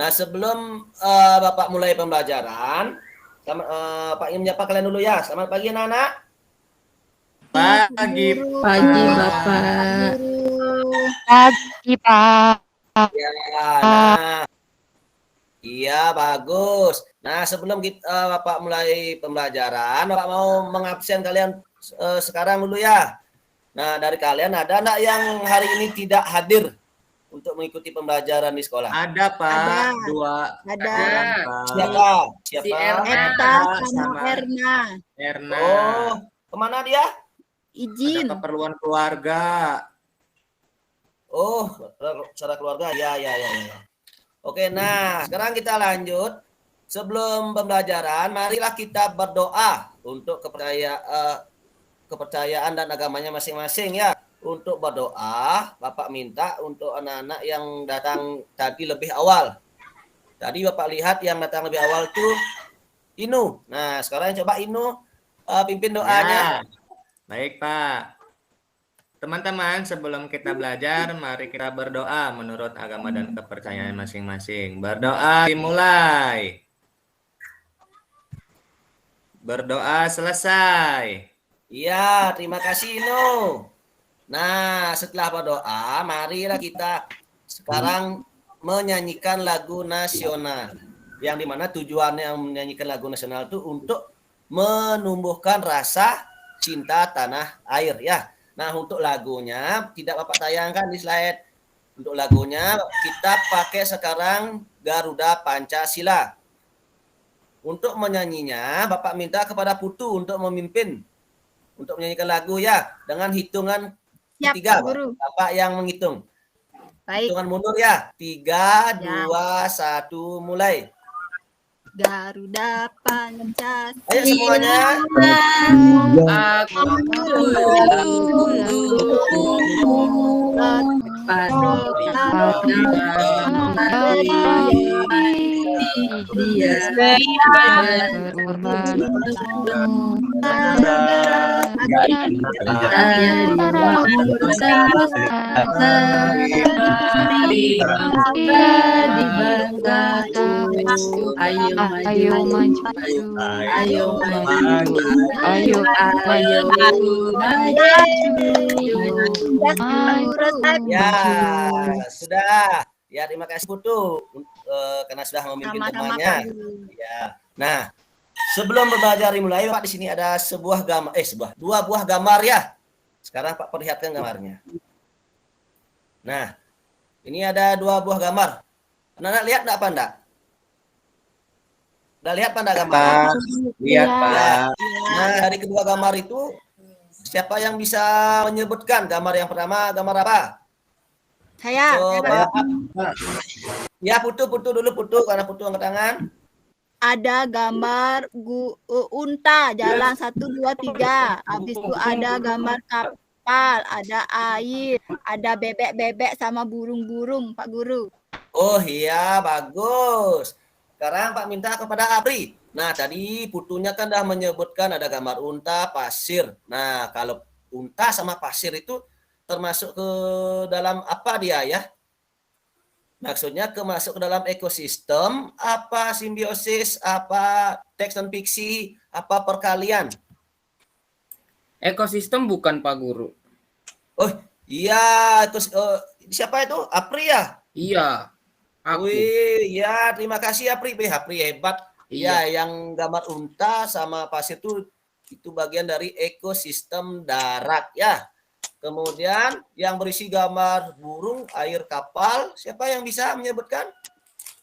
Nah, sebelum Bapak mulai pembelajaran, Pak ingin menyapa kalian dulu ya. Selamat pagi anak-anak. Pagi, Pagi Bapak. Pagi, Pak. Ya, nah, iya bagus. Nah, sebelum Bapak mulai pembelajaran, Bapak mau mengabsen kalian sekarang dulu ya. Nah, dari kalian ada enggak yang hari ini tidak hadir untuk mengikuti pembelajaran di sekolah? Ada Pak, Ada. dua Ada. orang Pak. Siapa? Si Siapa? Eta Pak, sama Erna. Erna. Oh, kemana dia? Ada Izin. keperluan keluarga. Oh, secara keluarga. Ya. Oke, nah sekarang kita lanjut. Sebelum pembelajaran, marilah kita berdoa untuk kepercayaan dan agamanya masing-masing ya. Untuk berdoa, Bapak minta untuk anak-anak yang datang tadi lebih awal. Tadi Bapak lihat yang datang lebih awal itu Inu. Nah, sekarang coba Inu pimpin doanya. Ya. Baik Pak. Teman-teman, sebelum kita belajar, mari kita berdoa menurut agama dan kepercayaan masing-masing. Berdoa dimulai. Berdoa selesai. Iya, terima kasih Inu. Nah, setelah berdoa, marilah kita sekarang menyanyikan lagu nasional. Yang dimana tujuannya menyanyikan lagu nasional itu untuk menumbuhkan rasa cinta tanah air ya. Nah, untuk lagunya tidak Bapak tayangkan di slide. Untuk lagunya kita pakai sekarang Garuda Pancasila. Untuk menyanyinya, Bapak minta kepada Putu untuk memimpin untuk menyanyikan lagu ya dengan hitungan Siap, ketiga, Pak Guru. Bapak yang menghitung. Baik. Hitungan mundur ya. 3, Ya. 2, 1, mulai. Garuda Pancasila. Ayo semuanya. Ayo maju. Ya, sudah. Ya, terima kasih Putu karena sudah memimpin Sama-sama, temannya. Pak Guru. Ya. Nah, sebelum belajar dimulai, Pak di sini ada dua buah gambar ya. Sekarang Pak perlihatkan gambarnya. Nah, ini ada dua buah gambar. Anak-anak lihat enggak apa enggak? Udah lihat apa enggak gambar? Lihat Pak. Nah, dari kedua gambar itu siapa yang bisa menyebutkan gambar yang pertama gambar apa? Saya. Coba. Ya, Putu dulu karena Putu angkat tangan. Ada gambar unta jalan 1, 2, 3. Habis itu ada gambar kapal, ada air, ada bebek-bebek sama burung-burung, Pak Guru. Oh iya, bagus. Sekarang Pak minta kepada Apri. Nah, tadi Putunya kan udah menyebutkan ada gambar unta, pasir. Nah, kalau unta sama pasir itu termasuk ke dalam apa dia ya? Maksudnya masuk ke dalam ekosistem, apa simbiosis, apa teks dan fiksi, apa perkalian? Ekosistem bukan Pak Guru. Oh iya, itu siapa itu? Apri ya? Iya. Aku. Wih, ya terima kasih Apri. Apri hebat. Iya. Ya, yang gambar unta sama pasir itu bagian dari ekosistem darat ya. Kemudian yang berisi gambar burung, air, kapal, siapa yang bisa menyebutkan?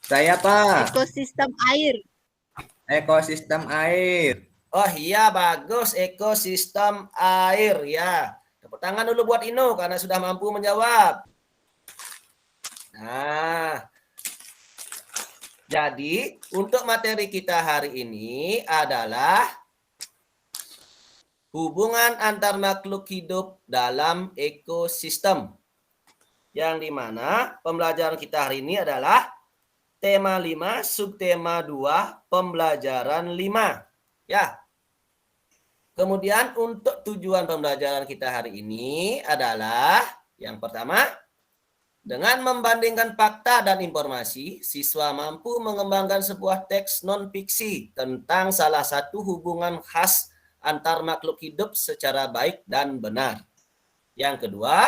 Saya Pak. Ekosistem air. Ekosistem air. Oh iya, bagus, ekosistem air ya. Tepuk tangan dulu buat Ino karena sudah mampu menjawab. Nah, jadi untuk materi kita hari ini adalah hubungan antar makhluk hidup dalam ekosistem. Yang dimana pembelajaran kita hari ini adalah tema 5, subtema 2, pembelajaran 5. Ya. Kemudian untuk tujuan pembelajaran kita hari ini adalah yang pertama, Dengan membandingkan fakta dan informasi, siswa mampu mengembangkan sebuah teks non-fiksi tentang salah satu hubungan khas antar makhluk hidup secara baik dan benar. Yang kedua,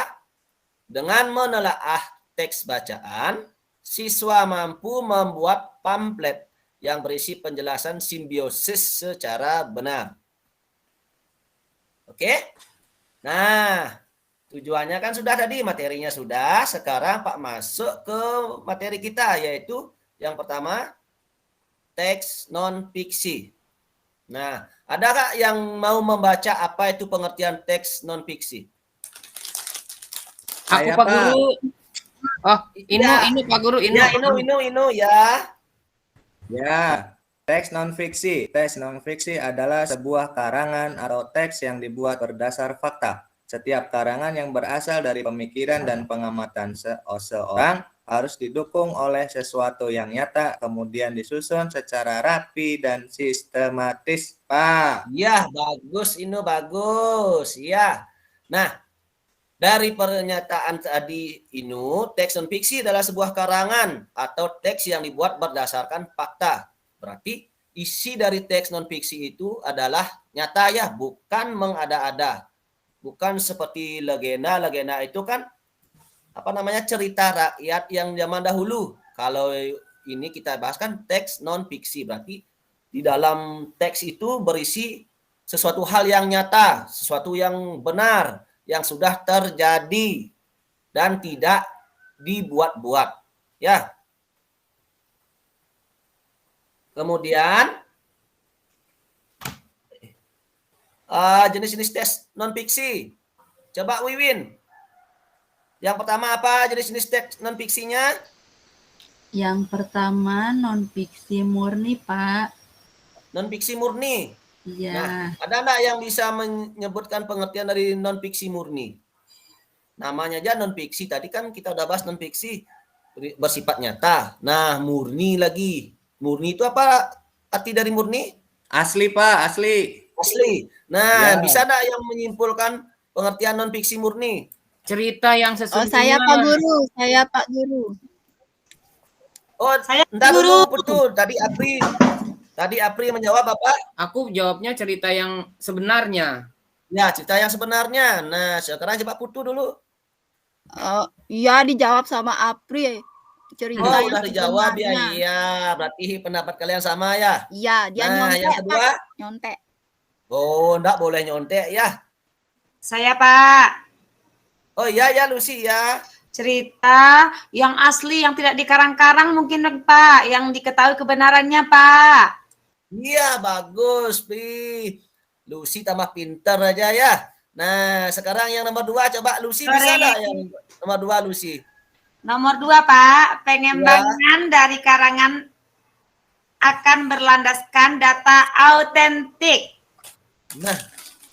dengan menelaah teks bacaan, siswa mampu membuat pamflet yang berisi penjelasan simbiosis secara benar. Oke? Nah, tujuannya kan sudah tadi, materinya sudah. Sekarang Pak masuk ke materi kita, yaitu yang pertama, teks non-fiksi. Nah, adakah yang mau membaca apa itu pengertian teks non-fiksi? Aku Saya, Pak Pak. Guru. Oh, Ya. Inu Pak Guru, Inu. Ya, Inu ya. Ya, teks non-fiksi. Teks non-fiksi adalah sebuah karangan atau teks yang dibuat berdasar fakta. Setiap karangan yang berasal dari pemikiran dan pengamatan seseorang harus didukung oleh sesuatu yang nyata, kemudian disusun secara rapi dan sistematis, Pak. Ya, bagus Inu, bagus. Ya. Nah, dari pernyataan tadi Inu, teks non-fiksi adalah sebuah karangan atau teks yang dibuat berdasarkan fakta. Berarti isi dari teks non-fiksi itu adalah nyata ya, bukan mengada-ada. Bukan seperti legenda. Legenda itu kan apa namanya, cerita rakyat yang zaman dahulu. Kalau ini kita bahas kan teks non-fiksi, berarti di dalam teks itu berisi sesuatu hal yang nyata, sesuatu yang benar, yang sudah terjadi dan tidak dibuat-buat. Ya. Kemudian jenis-jenis tes non-fiksi. Coba Wiwin. Yang pertama apa jenis-jenis tes non-fiksinya? Yang pertama non-fiksi murni, Pak. Non-fiksi murni. Iya. Nah, ada enggak yang bisa menyebutkan pengertian dari non-fiksi murni? Namanya aja non-fiksi. Tadi kan kita udah bahas non-fiksi bersifat nyata. Nah, murni lagi. Murni itu apa arti dari murni? Asli, Pak, asli. Asli. Nah, Ya. bisa enggak yang menyimpulkan pengertian non-fiksi murni? Cerita yang Oh, sesungguhnya. saya Pak Guru. Saya Pak Guru. Oh, Saya entar guru. dulu Putu. Tadi Apri menjawab apa? Aku jawabnya cerita yang sebenarnya. Ya, cerita yang sebenarnya. Nah, sekarang coba Putu dulu. Iya, dijawab sama Apri. Cerita Oh, yang udah dijawab ya. sebenarnya. Iya, berarti pendapat kalian sama ya. Iya, dia Nah, nyontek, yang kedua? Pak. Nyontek. Oh, enggak boleh nyontek ya. Saya Pak, Oh iya ya Lucy ya. cerita yang asli yang tidak dikarang-karang mungkin Pak, yang diketahui kebenarannya Pak. Iya, bagus, Pi. Lucy tambah pinter aja ya. Nah, sekarang yang nomor 2 coba Lucy bisa Sore. enggak yang nomor 2 Lucy? Nomor 2 Pak, pengembangan dari karangan akan berlandaskan data autentik. Nah,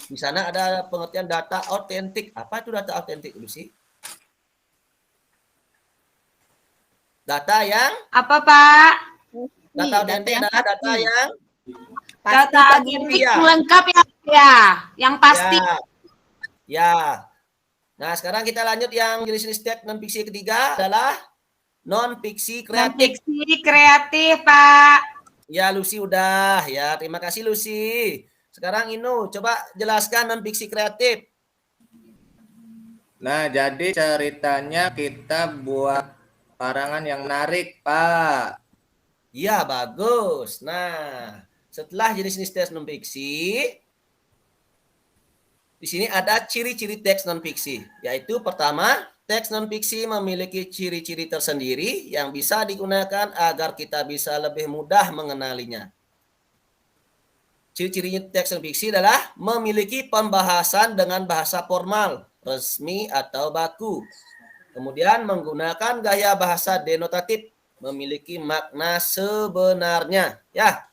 di sana ada pengertian data autentik. Apa itu data autentik, Lucy? Data yang Apa Pak? data autentik adalah data yang Pasti, Data Pak Guru. autentik ya. lengkap ya, yang pasti. Ya. Ya. Nah, sekarang kita lanjut yang jenis-jenis teks non-fiksi ketiga adalah non-fiksi kreatif. Non-fiksi kreatif Pak. Ya, Lucy udah. Ya, terima kasih Lucy. Sekarang Inu, coba jelaskan non-fiksi kreatif. Nah, jadi ceritanya kita buat karangan yang menarik, Pak. Ya, bagus. Nah, setelah jenis-jenis teks non-fiksi, di sini ada ciri-ciri teks non-fiksi, yaitu pertama, teks non-fiksi memiliki ciri-ciri tersendiri yang bisa digunakan agar kita bisa lebih mudah mengenalinya. Ciri-cirinya teks non-fiksi adalah memiliki pembahasan dengan bahasa formal, resmi atau baku. Kemudian menggunakan gaya bahasa denotatif, memiliki makna sebenarnya. Ya.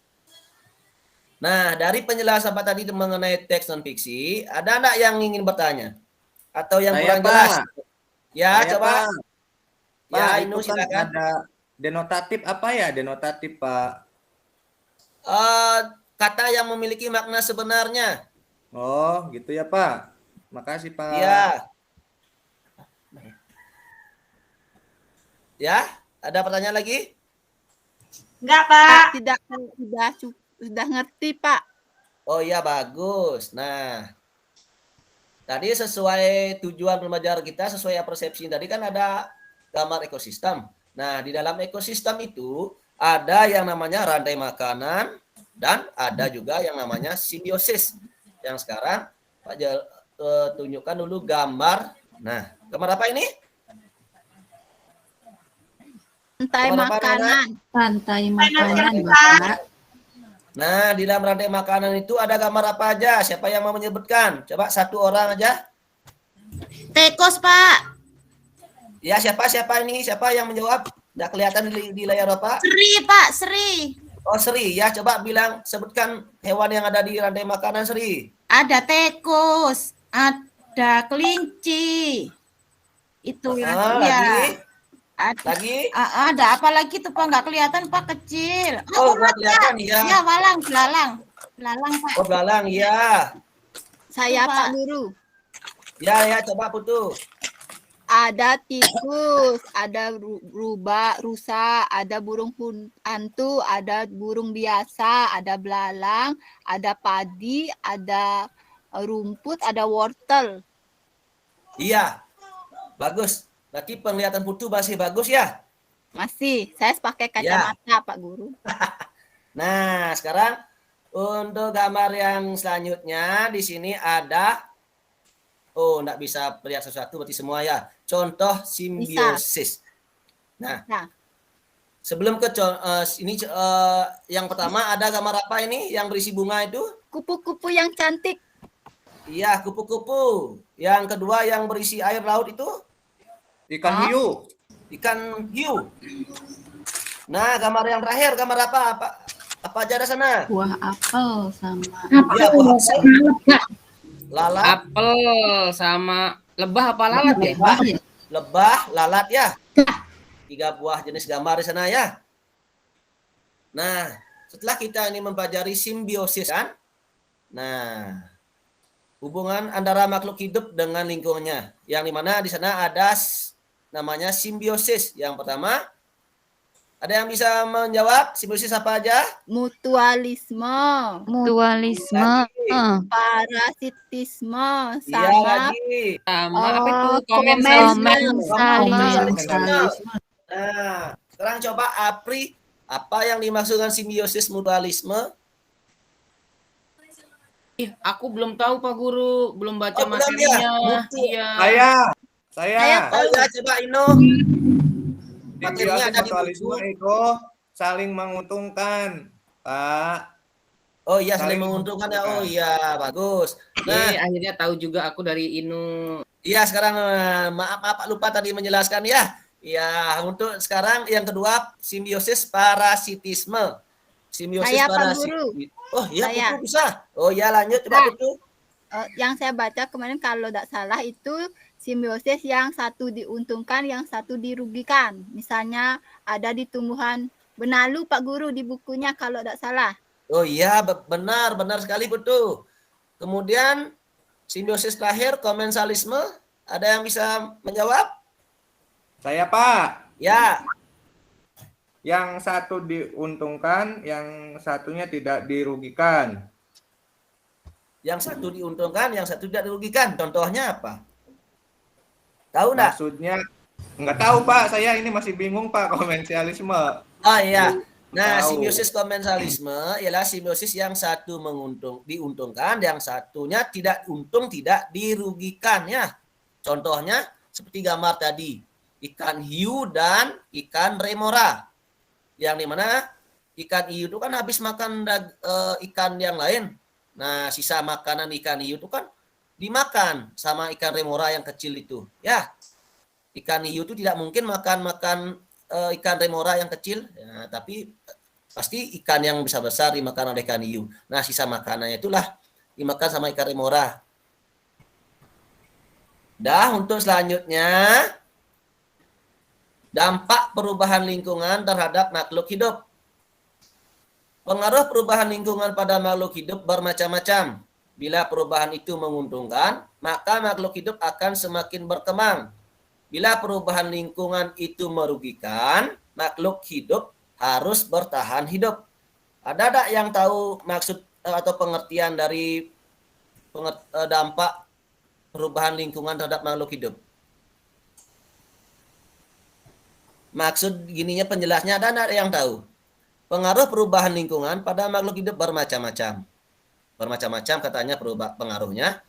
Nah, dari penjelasan Pak tadi mengenai teks non-fiksi, ada enggak yang ingin bertanya? Atau yang Saya, kurang Pak. jelas? Ya, Saya, coba. Pak. Ya, Pak, Inu itu kan silakan. ada denotatif apa ya? Denotatif, Pak. Kata yang memiliki makna sebenarnya. Oh, gitu ya, Pak. Makasih, Pak. Ya. Ya, ada pertanyaan lagi? Enggak, Pak. Tidak, sudah ngerti, Pak. Oh iya, bagus. Nah, tadi sesuai tujuan pembelajaran kita, sesuai persepsi tadi kan ada gambar ekosistem. Nah, di dalam ekosistem itu ada yang namanya rantai makanan dan ada juga yang namanya simbiosis. Yang sekarang Pak tunjukkan dulu gambar. Nah, gambar apa ini? Rantai Gambar apa, Nana? makanan. Rantai makanan, Pak. Bapak. Nah, di dalam rantai makanan itu ada gambar apa aja? Siapa yang mau menyebutkan? Coba satu orang aja. Tekos, Pak. Ya, siapa ini? Siapa yang menjawab? Nggak kelihatan di layar Bapak. Sri, Pak, Sri. Oh, Sri. Ya, coba sebutkan hewan yang ada di rantai makanan, Sri. Ada tikus, ada kelinci. Itu ya. Lagi? Ada, Lagi? ada apa lagi tuh, Pak? Nggak kelihatan, Pak, kecil. Oh, nggak kelihatan, ya. Ya, belalang. Belalang, Pak. Oh, belalang, ya. Saya, Pak. Pak Guru. Ya, coba Putu. Ada tikus, ada rusa, ada burung hantu, ada burung biasa, ada belalang, ada padi, ada rumput, ada wortel. Iya. Bagus. Berarti penglihatan Putu masih bagus ya? Masih, saya pakai kacamata, Pak Guru. Nah, sekarang untuk gambar yang selanjutnya di sini ada enggak bisa melihat sesuatu berarti semua ya. Contoh simbiosis. Nah, sebelum ke ini yang pertama ada gambar apa ini yang berisi bunga itu? Kupu-kupu yang cantik. Iya, kupu-kupu. Yang kedua yang berisi air laut itu? Ikan hiu. Ikan hiu. Nah, gambar yang terakhir gambar apa? Apa aja ada sana? Buah apel sama Ya, buah apel. Lalat. Apel sama lebah apa lalat ya? Lebah, lalat ya. 3 buah jenis gambar di sana ya. Nah, setelah kita ini mempelajari simbiosis kan? Nah, hubungan antara makhluk hidup dengan lingkungannya. Yang dimana di sana ada namanya simbiosis. Yang pertama, ada yang bisa menjawab simbiosis apa aja? Mutualisme, parasitisme, Iya sama lagi. Sama apa itu? komensalisme. Nah, sekarang coba Apri, apa yang dimaksudkan simbiosis mutualisme? Aku belum tahu Pak Guru, belum baca Oh, belum ya? materinya. Mutu. Iya. Saya. Oh ya, coba Ino. Materinya Simbiosis ada di mutualisme buku. itu saling menguntungkan, Pak. Oh iya, saling Saling menguntungkan ya. menguntungkan. Oh iya, bagus. Nah, Akhirnya tahu juga aku dari Inu. iya sekarang maaf lupa tadi menjelaskan ya. Ya, untuk sekarang yang kedua simbiosis parasitisme. Simbiosis Saya, Pak parasitisme. Guru. Oh iya, Saya. Putu bisa. Oh iya, lanjut coba Putu. Yang saya baca kemarin kalau tidak salah itu simbiosis yang satu diuntungkan, yang satu dirugikan. Misalnya ada di tumbuhan benalu Pak Guru di bukunya kalau tidak salah. Oh iya, benar sekali Putu. Kemudian simbiosis terakhir komensalisme, ada yang bisa menjawab? Saya, Pak. Ya. Yang satu diuntungkan, yang satunya tidak dirugikan. Yang satu diuntungkan, yang satu tidak dirugikan. Contohnya apa? Tahu enggak? Maksudnya nggak tahu, Pak. Saya ini masih bingung, Pak, komensialisme. Oh iya. Nah, Tahu. simbiosis komensalisme ialah simbiosis yang satu diuntungkan, yang satunya tidak untung, tidak dirugikan ya. Contohnya seperti gambar tadi, ikan hiu dan ikan remora. Yang dimana ikan hiu itu kan habis makan ikan yang lain. Nah, sisa makanan ikan hiu itu kan dimakan sama ikan remora yang kecil itu. Ya, ikan hiu itu tidak mungkin makan ikan remora yang kecil, ya, tapi pasti ikan yang besar dimakan oleh ikan hiu. Nah, sisa makanannya itulah dimakan sama ikan remora. Dah, untuk selanjutnya dampak perubahan lingkungan terhadap makhluk hidup. Pengaruh perubahan lingkungan pada makhluk hidup bermacam-macam. Bila perubahan itu menguntungkan, maka makhluk hidup akan semakin berkembang. Bila perubahan lingkungan itu merugikan, makhluk hidup harus bertahan hidup. Ada tak yang tahu maksud atau pengertian dari dampak perubahan lingkungan terhadap makhluk hidup? Maksud gininya penjelasnya ada tak yang tahu? Pengaruh perubahan lingkungan pada makhluk hidup bermacam-macam. Bermacam-macam katanya pengaruhnya.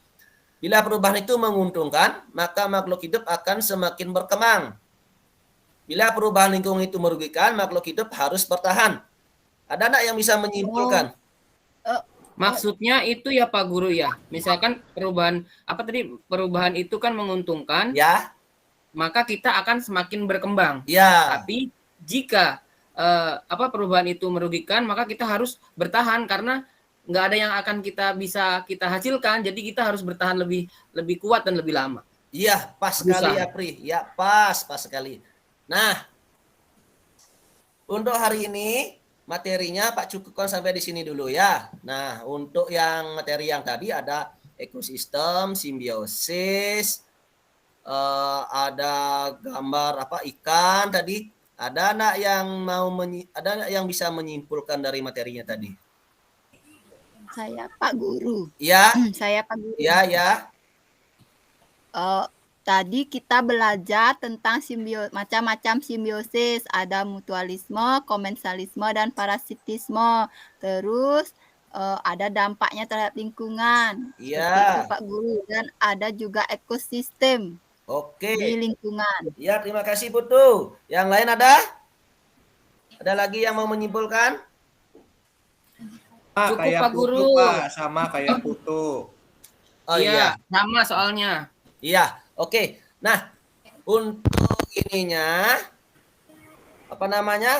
Bila perubahan itu menguntungkan, maka makhluk hidup akan semakin berkembang. Bila perubahan lingkungan itu merugikan, makhluk hidup harus bertahan. Ada anak yang bisa menyimpulkan? Maksudnya itu ya Pak Guru ya. Misalkan perubahan itu kan menguntungkan, Ya, maka kita akan semakin berkembang. ya, Tapi jika perubahan itu merugikan, maka kita harus bertahan karena nggak ada yang akan kita hasilkan. Jadi kita harus bertahan lebih kuat dan lebih lama. iya, pas sekali ya Pri. Ya, pas sekali. Nah, untuk hari ini materinya Pak cukupkan sampai di sini dulu ya. Nah, untuk yang materi yang tadi ada ekosistem, simbiosis, ada gambar ikan tadi. Ada anak yang bisa menyimpulkan dari materinya tadi? Saya Pak Guru. Ya, Saya Pak Guru. ya. Tadi kita belajar tentang macam-macam simbiosis, ada mutualisme, komensalisme, dan parasitisme. Terus ada dampaknya terhadap lingkungan, seperti itu Iya. Pak Guru, dan ada juga ekosistem Oke. di lingkungan. Ya, terima kasih Putu. Yang lain ada? Ada lagi yang mau menyimpulkan? Cukup, Kayak Pak Putu, Guru. Pak, sama kayak Putu. Oh iya. Sama soalnya. Iya, oke. Nah, untuk ininya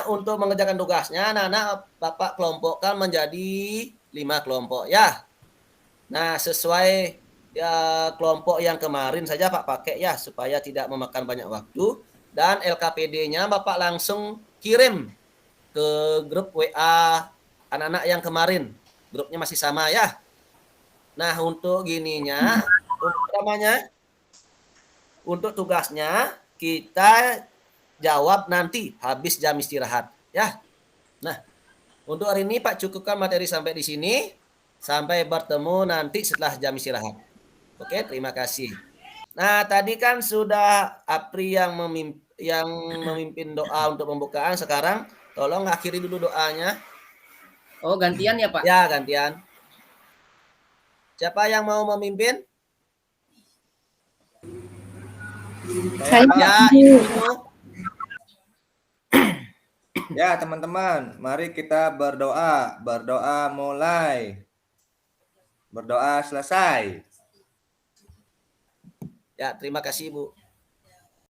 untuk mengerjakan tugasnya, anak-anak Bapak kelompokkan menjadi 5 kelompok ya. Nah, sesuai ya kelompok yang kemarin saja Pak pakai ya supaya tidak memakan banyak waktu, dan LKPD-nya Bapak langsung kirim ke grup WA anak-anak yang kemarin. Grupnya masih sama ya. Nah, untuk gininya, untuk tugasnya kita jawab nanti habis jam istirahat ya. Nah, untuk hari ini Pak cukupkan materi sampai di sini. Sampai bertemu nanti setelah jam istirahat. Oke, terima kasih. Nah, tadi kan sudah Apri yang memimpin doa untuk pembukaan. Sekarang tolong akhiri dulu doanya. Oh, gantian ya Pak? Ya, gantian. Siapa yang mau memimpin? Ya, Ibu. Ya, teman-teman, mari kita berdoa. Berdoa mulai. Berdoa selesai. Ya, terima kasih, Bu.